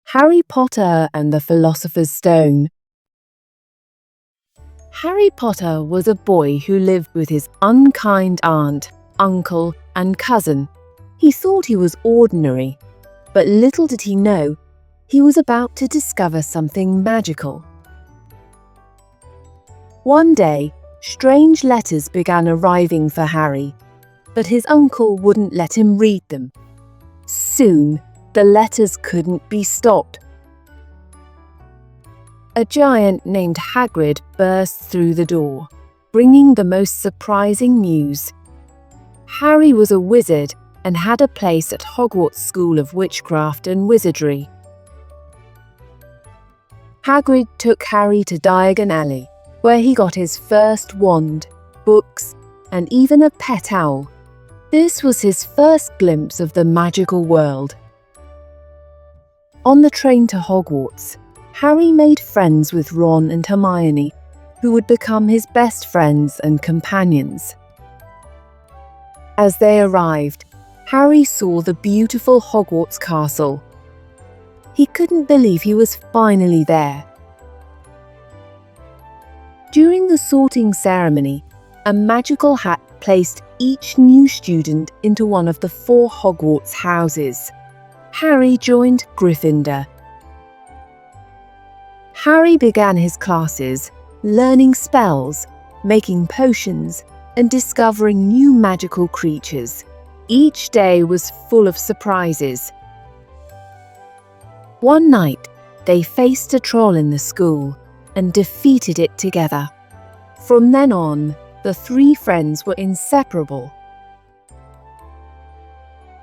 Harry Potter and the Philosopher's Stone. Harry Potter was a boy who lived with his unkind aunt, uncle, and cousin. He thought he was ordinary, but little did he know, he was about to discover something magical. One day, strange letters began arriving for Harry, but his uncle wouldn't let him read them. Soon, the letters couldn't be stopped. A giant named Hagrid burst through the door, bringing the most surprising news. Harry was a wizard and had a place at Hogwarts School of Witchcraft and Wizardry. Hagrid took Harry to Diagon Alley, where he got his first wand, books, and even a pet owl. This was his first glimpse of the magical world. On the train to Hogwarts, Harry made friends with Ron and Hermione, who would become his best friends and companions. As they arrived, Harry saw the beautiful Hogwarts castle. He couldn't believe he was finally there. During the sorting ceremony, a magical hat placed each new student into one of the 4 Hogwarts houses. Harry joined Gryffindor. Harry began his classes, learning spells, making potions, and discovering new magical creatures. Each day was full of surprises. One night, they faced a troll in the school and defeated it together. From then on, the 3 friends were inseparable.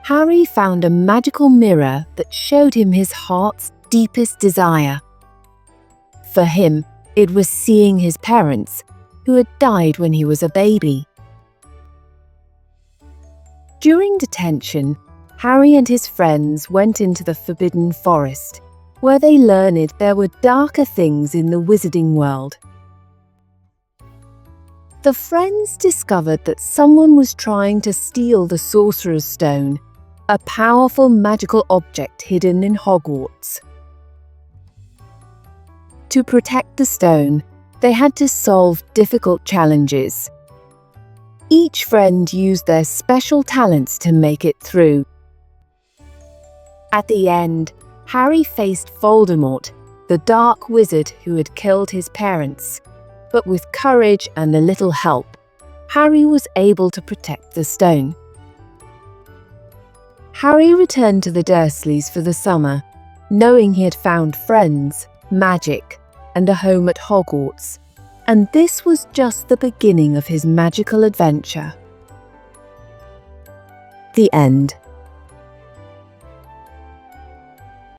Harry found a magical mirror that showed him his heart's deepest desire. For him, it was seeing his parents, who had died when he was a baby. During detention, Harry and his friends went into the Forbidden Forest, where they learned there were darker things in the wizarding world. The friends discovered that someone was trying to steal the Sorcerer's Stone, a powerful magical object hidden in Hogwarts. To protect the stone, they had to solve difficult challenges. Each friend used their special talents to make it through. At the end, Harry faced Voldemort, the dark wizard who had killed his parents. But with courage and a little help, Harry was able to protect the stone. Harry returned to the Dursleys for the summer, knowing he had found friends, magic, and a home at Hogwarts. And this was just the beginning of his magical adventure. The end.